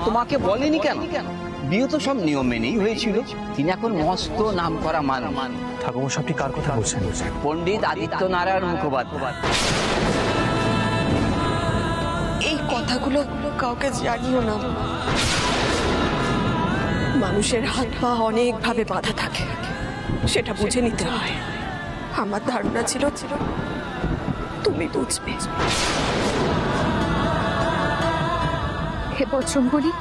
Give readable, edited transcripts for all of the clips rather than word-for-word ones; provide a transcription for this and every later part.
তোমাকে বলেনি কেন? বিয়ে তো সব নিয়ম মেনেই হয়েছিল। তিনি এখন মস্ত নাম করা মানুষ। ঠাকুরমশাই আপনি কার কথা বলছেন? পণ্ডিত আদিত্য নারায়ণ মুখোপাধ্যায়। এই কথাগুলো কাউকে জানিও না। মানুষের হাত পা অনেক ভাবে বাঁধা থাকে, সেটা বুঝে নিতে হয়। আমার ধারণা ছিল তুমি বুঝবে। হে বজরঙ্গলী,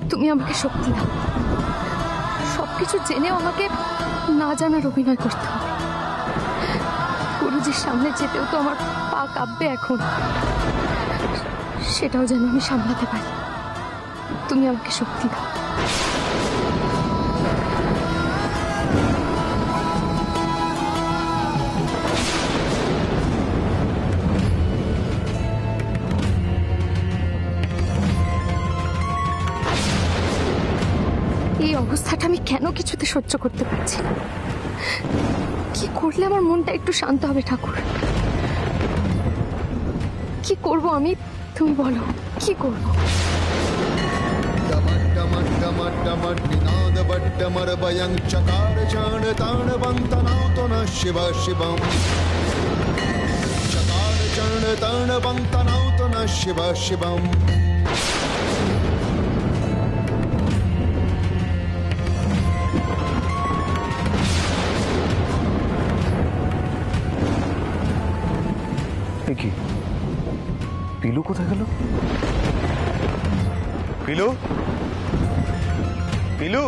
তুমি আমাকে শক্তি দাও। সবকিছু জেনেও আমাকে না জানার অভিনয় করতে হবে। গুরুজির সামনে যেতেও তো আমার পা কাঁপবে এখন, সেটাও যেন আমি সামলাতে পারি। তুমি আমাকে শক্তি দাও। এই অবস্থাটা আমি কেন কিছুতে সহ্য করতে পারছি না? কি করলে আমার মনটা একটু শান্ত হবে ঠাকুর? কি করব আমি? তুমি বলো, কি করব? কি পিলু কোথায় গেল? পিলু, পিলু,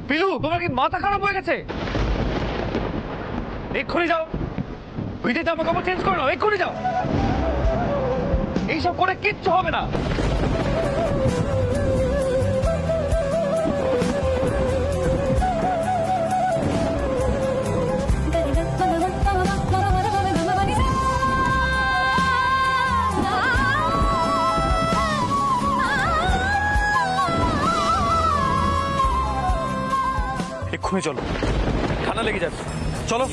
পিলু, তোমার কি মাথা খারাপ হয়ে গেছে? এক্ষুনি যাও, ভিজে জামা কাপড় চেঞ্জ করে নাও, এক্ষুনি যাও। এইসব করে কিচ্ছু হবে না। এক্ষুনি চলো, ঠান্ডা লেগে যাবে। চলো।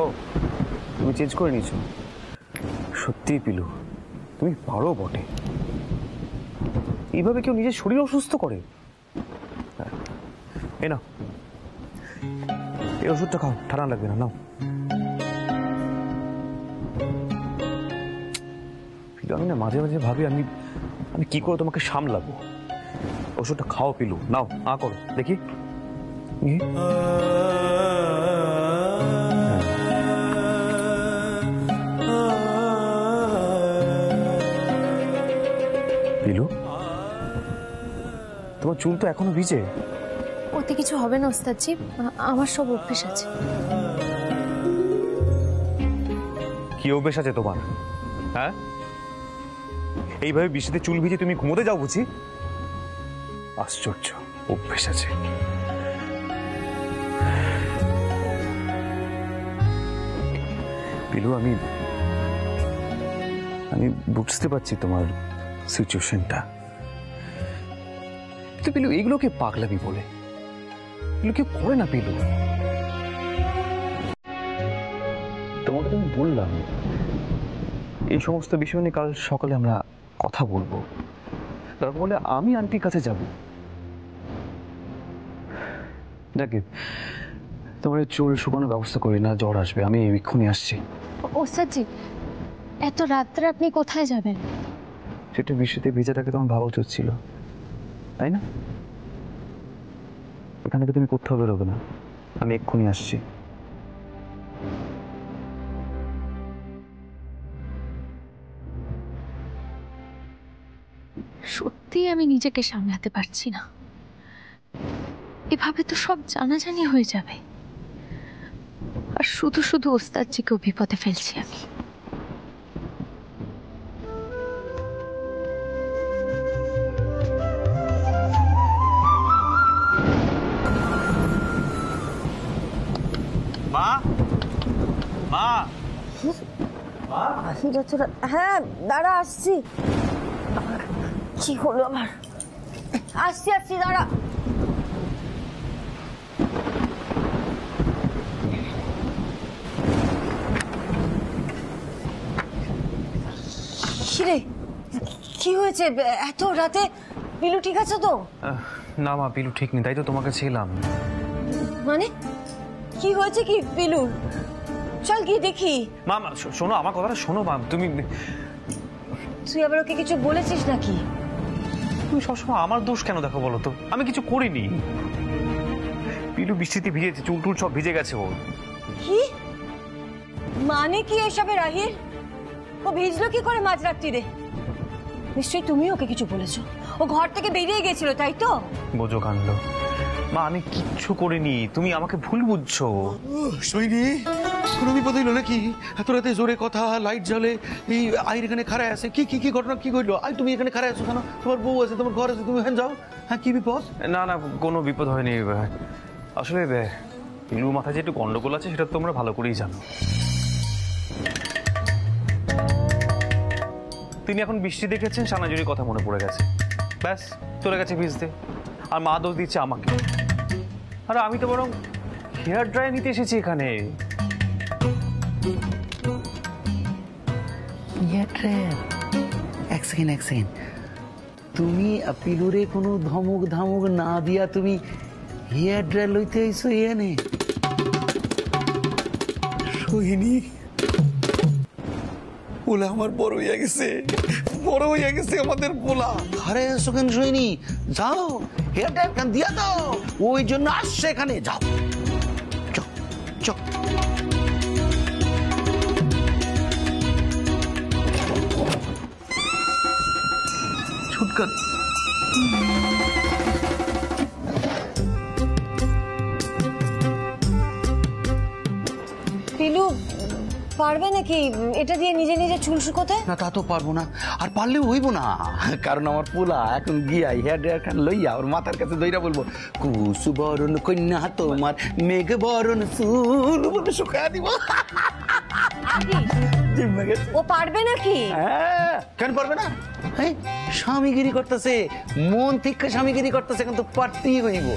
ও, তুমি চেঞ্জ করে নিয়েছো? সত্যি পিলু, তুমি পারো বটে। এইভাবে কেউ নিজের শরীর অসুস্থ করে? এই নাও, এই ওষুধটা খাও, ঠান্ডা লাগবে না। নাও। পিলু, আমি না মাঝে মাঝে ভাবি আমি কি করে তোমাকে সামলাবো। ওষুধটা খাও পিলু, নাও। করো দেখি। পিলু, তোমার চুল তো এখনো ভিজে। ওতে কিছু হবে না ওস্তাদজি, আমার সব অভ্যেস আছে। কি অভ্যেস আছে তোমার? হ্যাঁ, এইভাবে বৃষ্টিতে চুল ভিজে তুমি ঘুমোতে যাও বুঝি? আশ্চর্য, অভ্যেস আছে। পিলু, আমি বুঝতে পারছি তোমার সিচুয়েশনটা, তো পিলু এগুলোকে পাগলামি বলে, এগুলো কেউ করে না পিলু। তোমাকে আমি বললাম এই সমস্ত বিষয় নিয়ে কাল সকালে আমরা কথা বলবো, তারপর বলে আমি আন্টির কাছে যাব। দেখে তোমার চুল শুকানোর ব্যবস্থা করি না, জ্বর আসবে, আমি এক্ষুনি আসছি। ওস্তাদজি, এত রাত্রে আপনি কোথায় যাবেন? সেটা বৃষ্টিতে ভিজাটাকে তোমার ভাবা উচিত ছিল, তাই না? এখান থেকে তুমি কোথাও বেরোবে না, আমি এক্ষুনি আসছি। সত্যি আমি নিজেকে সামলাতে পারছি না, এভাবে তো সব জানাজানি হয়ে যাবে, আর শুধু শুধু ওস্তাদজিকেও বিপদে ফেলছি আমি। মা, মা, হ্যাঁ দাঁড়া, আসছি। কি হলো আমার? আসছি দাঁড়া। কিরে, কি হয়েছে এত রাতে? পিলু ঠিক আছে তো? না মা, পিলু ঠিক নেই, তাই তো তোমাকে ছিলাম। মানে কি হয়েছে কি পিলুর? চল গিয়ে দেখি। মা, শোনো আমার কথাটা শোনো মা। তুই আবার ওকে কিছু বলেছিস নাকি? তুমি সবসময় আমার দোষ কেন দেখো বলো তো? আমি কিছু করিনি। পিলু বৃষ্টিতে ভিজেছে, চুল টুল সব ভিজে গেছে ওর। কি মানে কি এসবে রাহির? ও ভিজলো কি করে মাঝরাত্রিরে? নিশ্চয়ই তুমি ওকে কিছু বলেছো। ও ঘর থেকে বেরিয়ে গেছিল, তাই তো? বোঝো কাণ্ড। মা, আমি কিচ্ছু করিনি, তুমি আমাকে ভুল বুঝছো। সৈনী, কোনো বিপদ হইলো নাকি? এত রাতে জোরে কথা, লাইট জ্বলে, এই আইর এখানে খাড়ায় আছে। কি কি কি ঘটনা, কি ঘটলো? আই তুমি এখানে খাড়ায় আছো কেন? তোমার বউ আছে, তোমার ঘর আছে, তুমি এখানে যাও। হ্যাঁ, কি বিপদ? না না, কোনো বিপদ হয়নি। আসলে পিলুর মাথায় যে একটু গন্ডগোল আছে সেটা তোমরা ভালো করেই জানো। তিনি এখন বৃষ্টি দেখেছেন, সানাজুরির কথা মনে পড়ে গেছে, ব্যাস চলে গেছে ভিজতে। আর মা দোষ দিচ্ছে আমাকে। আর আমি তো বরং হেয়ার ড্রায়ার নিতে এসেছি এখানে। এক সেকেন্ড, তুমি পিলুরে কোনো ধমক ধামক না দিয়া তুমি হেয়ার ড্রায়ার লইতে আইছো এনে? সৈনী, পোলা আমার বড় হইয়া গেছে, আমাদের পোলা। আরে সুখেন সৈনী, যাও হেয়ার ড্রায়ার কান দিয়া দাও, ওই জন্য আসছে এখানে। যাও চক চক। ছুটকান পিলু পারবে নাকি এটা দিয়ে নিজে নিজে চুল শুকোতে? না, তা তো পারবো না, আর পারলেও হইব না, কারণ আমার পোলা এখন গিয়া হেয়ার ড্রায়ার খান লইয়া ওর মাথার কাছে দইরা বলবো, কুসু বরণ কন্যা তোমার মেঘ বরণ চুল বলে শুকায়া দিব। ও পারবে নাকি? হ্যাঁ, কেন পারবে না? হ্যাঁ, স্বামীগিরি করতেছে, মন থেকে স্বামীগিরি করতেছে, কিন্তু পারতেই হইব।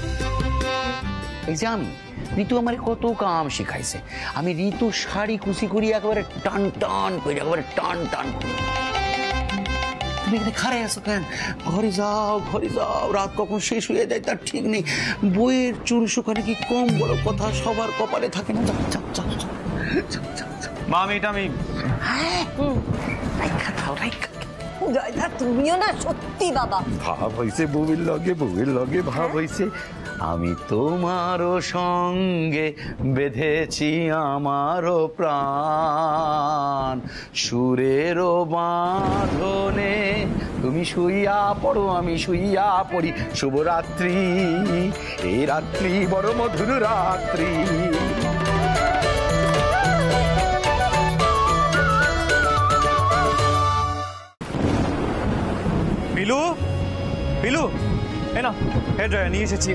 এই যে ঋতু আমার কত কাম শিখাইছে, আমি ঋতু শাড়ি কুচি করি একেবারে টান টান করে, একেবারে টান টান। তুমি এখানে খাড়াই আছো কেন? ঘরে যাও, রাত কখন শেষ হয়ে যায় তার ঠিক নেই। বইয়ের চুল শুকানো কি কম বড় কথা? সবার কপালে থাকে না। মা, আমি তুমিও না সত্যি বাবা। ভাব হয়েছে বউয়ের লগে ভাব হয়েছে। আমি তোমারও সঙ্গে বেঁধেছি আমারও প্রাণ, সুরেরও বাঁধনে তুমি শুইয়া পড়ো, আমি শুইয়া পড়ি। শুভরাত্রি, এই রাত্রি বড় মধুর রাত্রি। পিলু, পিলু, এই না হেয়ার ড্রায়ার নিয়ে এসেছি।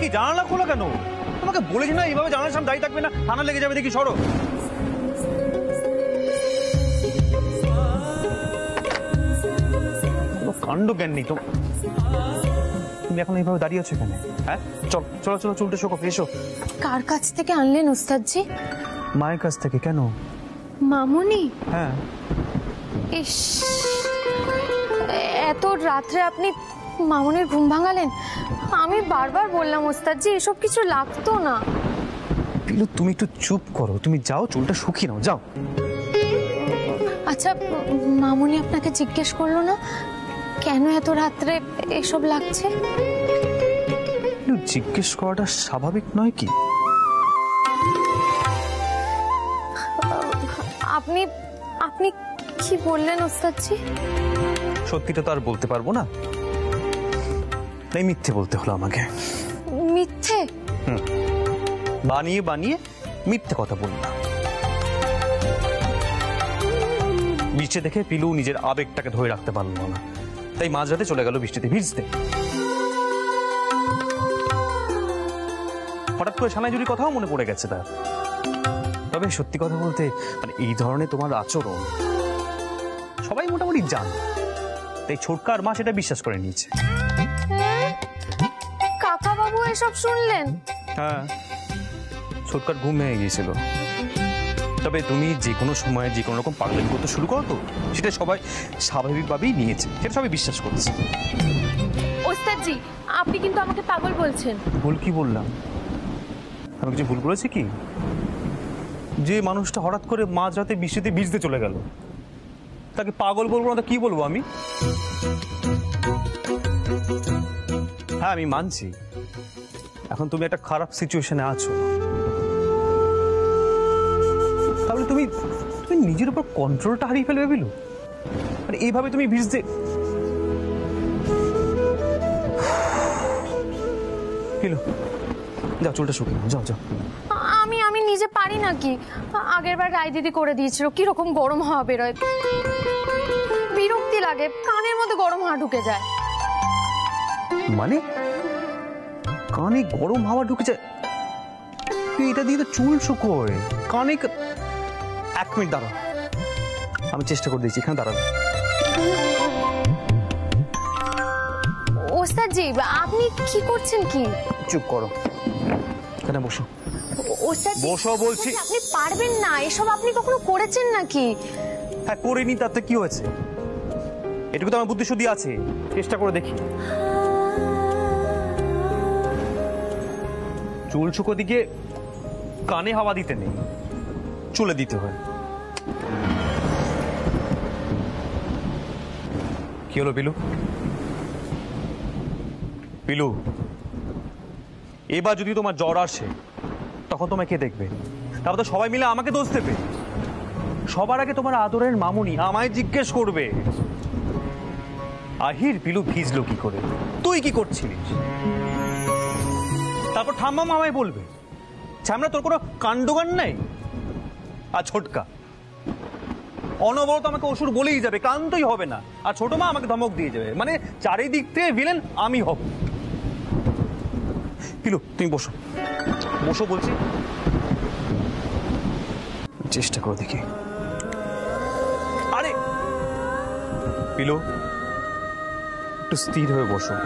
কি জানালা খোলা কেন? তোমাকে বলেছি না এইভাবে জানালার সামনে দাঁড়িয়ে থাকবে না, ঠান্ডা লেগে যাবে, দেখি সরো। কাণ্ড জ্ঞান নেই তো। তুমি এখন এইভাবে দাঁড়িয়ে আছো এখানে? হ্যাঁ, চল চলো চলো, চুলটা শোকো, এসো। কার কাছ থেকে আনলেন ওস্তাদজি? মায়ের কাছ থেকে। কেন? মামুনি? হ্যাঁ। ইস, এত রাত্রে আপনি মামুনির ঘুম ভাঙালেন। আমি বারবার বললাম ওস্তাদজি এসব কিছু লাগতো না। পিলু তুমি একটু চুপ করো, তুমি যাও চুলটা শুকিয়ে নাও, যাও। আচ্ছা, মামুনি আপনাকে জিজ্ঞেস করলো না কেন এত রাত্রে এসব লাগছে? জিজ্ঞেস করাটা স্বাভাবিক নয় কি? আপনি আপনি কি বললেন ওস্তাদজি? সত্যিটা তো আর বলতে পারবো না, তাই মিথ্যে বলতে হলো আমাকে। মিথ্যে? বানিয়ে বানিয়ে মিথ্যে কথা বললাম। বৃষ্টি দেখে পিলু নিজের আবেগটাকে ধরে রাখতে পারলো না, তাই মাঝরাতে চলে গেল বৃষ্টিতে ভিজতে। হঠাৎ করে সানাইজুরির কথাও মনে পড়ে গেছে তার। তবে সত্যি কথা বলতে মানে এই ধরনের তোমার আচরণ সবাই মোটামুটি জানে, তাই ছোটকার মা সেটা বিশ্বাস করে নিয়েছে। কাকা বাবু এসব শুনলেন? হ্যাঁ, ছোটকার ঘুম ভেঙে গিয়েছিল। তবে তুমি যে কোনো সময় যে কোনো রকম পাগলামি করতে শুরু করো তো সেটা সবাই স্বাভাবিকভাবেই নিয়েছে, সেটা সবাই বিশ্বাস করছে। ওস্তাদজি আপনি কিন্তু আমাকে পাগল বলছেন। ভুল কি বললাম? আমি কিছু ভুল করেছি কি? যে মানুষটা হঠাৎ করে মাঝরাতে বৃষ্টিতে ভিজতে চলে গেল তাকে পাগল বলবো না তো কি বলবো আমি? হ্যাঁ আমি মানছি এখন তুমি একটা খারাপ সিচুয়েশনে আছো, তাহলে তুমি তুমি নিজের উপর কন্ট্রোলটা হারিয়ে ফেলবে বিলু। মানে এইভাবে তুমি ভিজতে বিলু, যাও চুলটা শুকিয়ে নাও, যাও যাও। আমি আমি নিজে পারি নাকি? আগের বার রায় দিদি করে দিয়েছিল, কিরকম গরম হাওয়া বেরোয়, বিরক্তি লাগে, কানের মধ্যে গরম হাওয়া ঢুকে যায়। মানে কানে গরম হাওয়া ঢুকে যায়? তুই এটা দিয়ে তো চুল শুকোয়, কানে এক মিনিট দাঁড়া, আমি চেষ্টা করে দিচ্ছি, এখানে দাঁড়াবে। ওস্তাদজি আপনি কি করছেন কি? চুপ করো, এখানে বসো। ওস্তাদজি বসো বলছি। আপনি পারবেন না, এসব আপনি কখনো করেছেন নাকি? হ্যাঁ করিনি, তাতে কি হয়েছে? এটুকু তো আমার বুদ্ধি শুদ্ধি আছে, চেষ্টা করে দেখি। চুল শুকো দিকে কানে হাওয়া দিতে নেই, চুলে দিতে হয়। কি হলো পিলু? পিলু, এবার যদি তোমার জ্বর আসে তখন তোমায় কে দেখবে? তারপর তো সবাই মিলে আমাকে দোষ দেবে। সবার আগে তোমার আদরের মামুনি আমায় জিজ্ঞেস করবে আহির পিলু ভিজলো কি করে, তুই কি করছিলিস? তারপর ঠাম্মা আমায় বলবে ছামরা তোর কোনো কাণ্ডজ্ঞান নাই। আর ছোটকা অনবরত আমাকে অসুর বলেই যাবে, ক্লান্তই হবে না। আর ছোট মা আমাকে ধমক দিয়ে যাবে, মানে চারিদিক থেকে ভিলেন আমি হব। পিলু তুমি বসো, বসো বলছি, চেষ্টা করো দেখি। আরে পিলু একটু স্থির হয়ে বসো।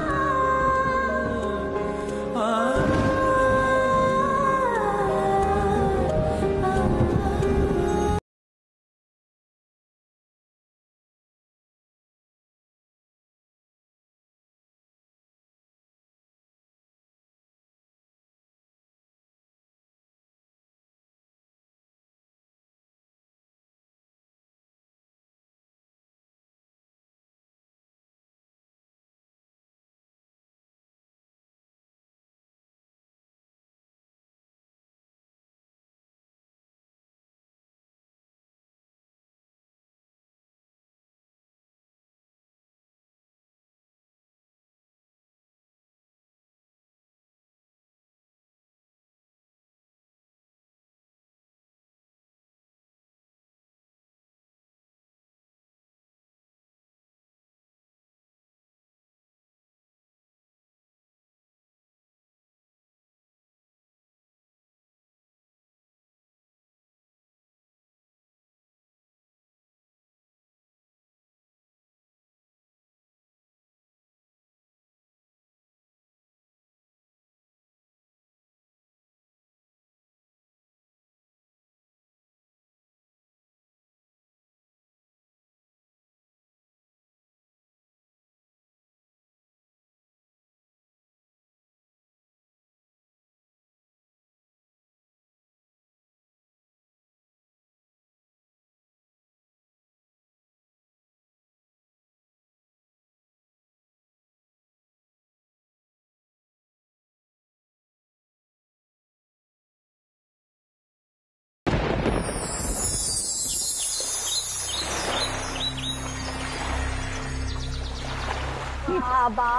বাবা,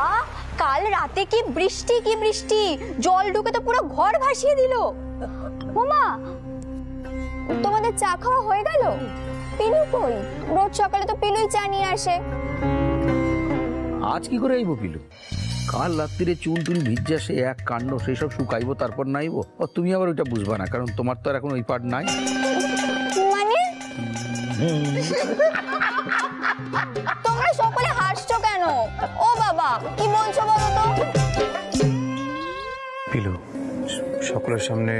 কাল রাতে কি বৃষ্টি, জল ঢুকে তো পুরো ঘর ভাসিয়ে দিল। ওমা, তোমাদের চা খাওয়া হয়ে গেল? পিলু কই? রোজ সকালে তো পিলুই চা নিয়ে আসে। আজ কি করে আইবো পিলু? কাল রাত্রিরে চুল টুল ভিজা সে এক কাণ্ড, সেই সব শুকাইবো তারপর নাইবো। ও তুমি আবার ওইটা বুঝবা না, কারণ তোমার তো আর এখন ওই পার্ট নাই। মানে তোমরা সকলে হাসছো কেন? ও বাবা, কি বলছো বলো তো? পিলু, সকলের সামনে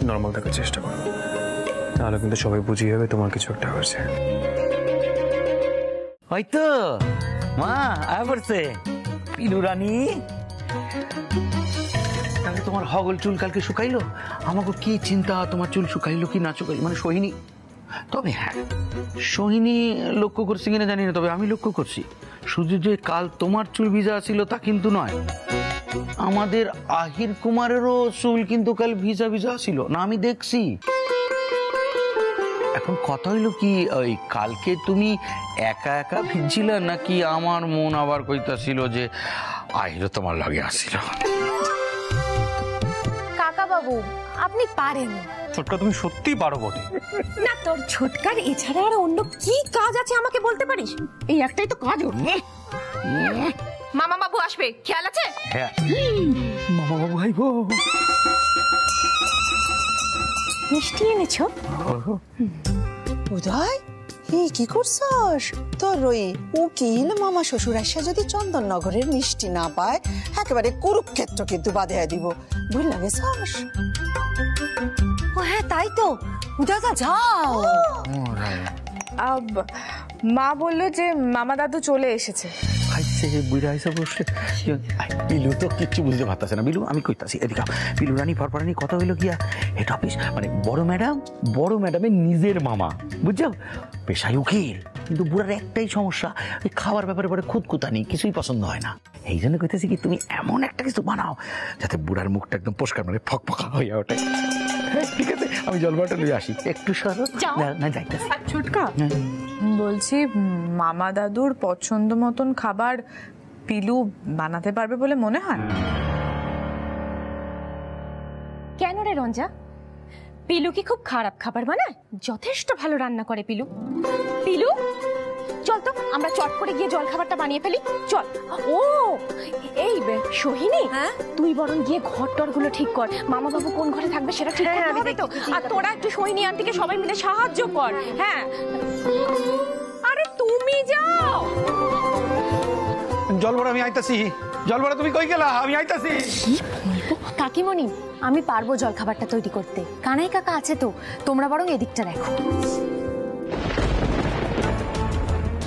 নর্মাল থাকার চেষ্টা করো, তাহলে কিন্তু সবাই বুঝিয়ে যাবে তোমার কিছু একটা হয়েছে। হয়তো মা আয় পড়ছে পিলু রানী। তাহলে তোমার হগল চুল কালকে শুকাইলো? আমাকে কি চিন্তা তোমার চুল শুকাইলো কি না শুকাইলো, মানে সোহিনী। তবে হ্যাঁ, সোহিনী লক্ষ্য করছি কিনা জানি না, তবে আমি লক্ষ্য করছি শুধু যে কাল তোমার চুল ভিজা ছিল তা কিন্তু নয়, আমাদের আহির কুমারেরও চুল কিন্তু কাল ভিজা ভিজা ছিল না, আমি দেখছি। এখন কথা হইলো কি, ওই কালকে তুমি একা একা ভিজছিলে নাকি আমার মন আবার কইতাছিল যে আহিরও তোমার লাগে আসছিল? কাকা বাবু, আপনি পারেন। ছোটকা, তুমি সত্যিই পারো বটে। না, তোর ছোটকার এছাড়া আর অন্য কি কাজ আছে আমাকে বলতে পারিস? এই একটাই তো কাজ ওর। মামা বাবু আসবে, খেয়াল আছে? হ্যাঁ, মামা বাবু আইবো। মিষ্টি এনেছো? উদয়, কি করছস? তোর ওই উকিল মামা শ্বশুর আসা যদি চন্দননগরের মিষ্টি না পায়, একেবারে কুরুক্ষেত্র কিন্তু বাঁধিয়া দিব। ভুল লাগে সস? ও হ্যাঁ, তাই তো। দাদা যাও। মা বললো যে মামা দাদু চলে এসেছে। বিলু তো কিচ্ছু বুঝতে পারতেছে না। বিলু, আমি কইতাছি এদিকে। বিলু রানী পরপরানি কথা হইলো গিয়া হেড অফিস, মানে বড় ম্যাডামের নিজের মামা, বুঝছো? পেশায় উকিল, কিন্তু বুড়ার একটাই সমস্যা, ওই খাবার ব্যাপারে পরে খুঁতকুতানি, কিছুই পছন্দ হয় না। এই জন্য কইতেছি কি, তুমি এমন একটা কিছু বানাও যাতে বুড়ার মুখটা একদম পরিষ্কার, মানে ফকফকা হইয়া ওঠে। ঠিক আছে, আমি জল বটল লইয়া আসি। একটু সরো না, যাইতেছি। ছোটকা, বলছি মামা দাদুর পছন্দ মতন খাবার পিলু বানাতে পারবে বলে মনে হয়? কেন রে রঞ্জা? পিলু কি খুব খারাপ খাবার বানায়? যথেষ্ট ভালো রান্না করে পিলু। পিলু, চল তো আমরা চট করে গিয়ে জল খাবারটা বানিয়ে ফেলি, চল। ও এই সোহিনী, তুই বরং গিয়ে ঘর টর গুলো ঠিক কর। মামা বাবু কোন ঘরে থাকবে সেটা ঠিক করতে হবে তো। আর তোরা একটু সোহিনী আন্টিকে সবাই মিলে সাহায্য কর। হ্যাঁ, আরে তুমি যাও। জল বড়, আমি আইতাছি। জল বড়, তুমি কই গেলা? আমি আইতাছি। কাকিমণি, আমি পারবো জল খাবারটা তৈরি করতে। কানাই কাকা আছে তো, তোমরা বরং এদিকটা দেখো।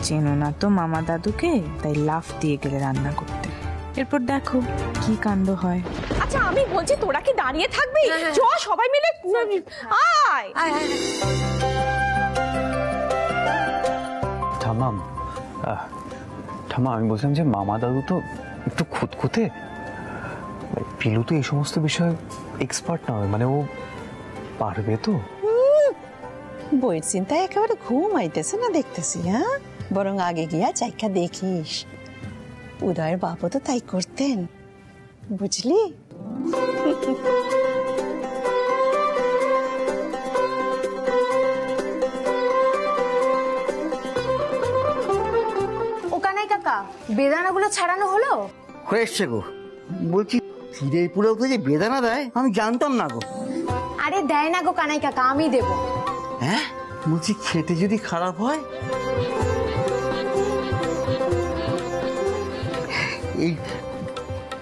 চেনো না তো মামা দাদুকে, তাই লাফ দিয়ে গেলে রান্না করতে। এরপর দেখো কি কাণ্ড হয়। আচ্ছা, আমি বলছি তোরা কি দাঁড়িয়ে থাকবি? চ সবাই মিলে আয়। ঠাম্মা, আমি বলছিলাম যে মামা দাদু তো একটু খুঁতখুঁতে, পিলু তো এই সমস্ত বিষয়ে এক্সপার্ট নয়, মানে ও পারবে তো? বইয়ের চিন্তায় একেবারে ঘুম আইতেছে না দেখতেছি। হ্যাঁ, বরং আগে গিয়া চাইকা দেখিস। উদয়ের বাবা তো তাই করতেন, বুঝলি? ও কানাই কাকা, বেদানাগুলো ছাড়ানো হলো? হয়ে এসছে গো। বলছি, চিড়ের পুরোতে যে বেদানা দেয় আমি জানতাম না গো। আরে দেয় না গো কানাই কাকা, আমি দেব। হ্যাঁ, বলছি খেতে যদি খারাপ হয়?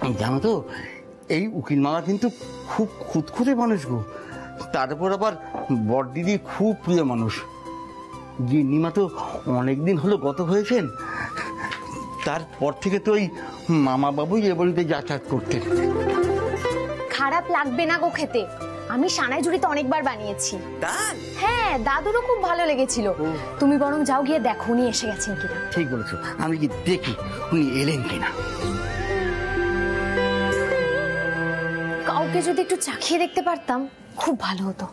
এই জানো তো, এই উকিল মামা কিন্তু খুব খুঁতখুঁতে মানুষ গো। তারপর আবার বড়দিদি খুব প্রিয় মানুষ। গিন্নিমা তো অনেকদিন হলো গত হয়েছেন, তারপর থেকে তো ওই মামা বাবুই এ বাড়িতে যাতায়াত করতেন। খারাপ লাগবে না গো খেতে, আমি সানাই ঝুড়িতে অনেকবার বানিয়েছি। হ্যাঁ, দাদুরও খুব ভালো লেগেছিল। তুমি বরং যাও গিয়ে দেখো উনি এসে গেছেন কিনা। ঠিক বলেছো, আমি কি দেখি উনি এলেন কিনা। কাউকে যদি একটু চাখিয়ে দেখতে পারতাম খুব ভালো হতো।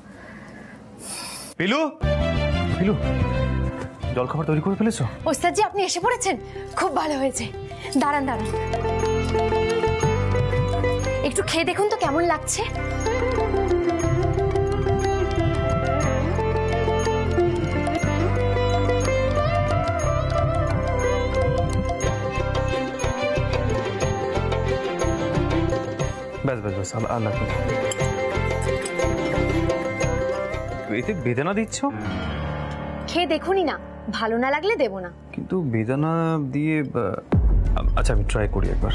পিলু, পিলু, জলখাবার তৈরি করে ফেলেছো? ওস্তাদজি আপনি এসে পড়েছেন, খুব ভালো হয়েছে। দাঁড়ান দাঁড়ান, একটু খেয়ে দেখুন তো কেমন লাগছে। ব্যাস ব্যাস ব্যাস, আর লাগবে না। এতে বেদানা দিচ্ছ? খেয়ে দেখুনই না, ভালো না লাগলে দেবো না। কিন্তু বেদানা দিয়ে আচ্ছা আমি ট্রাই করি একবার।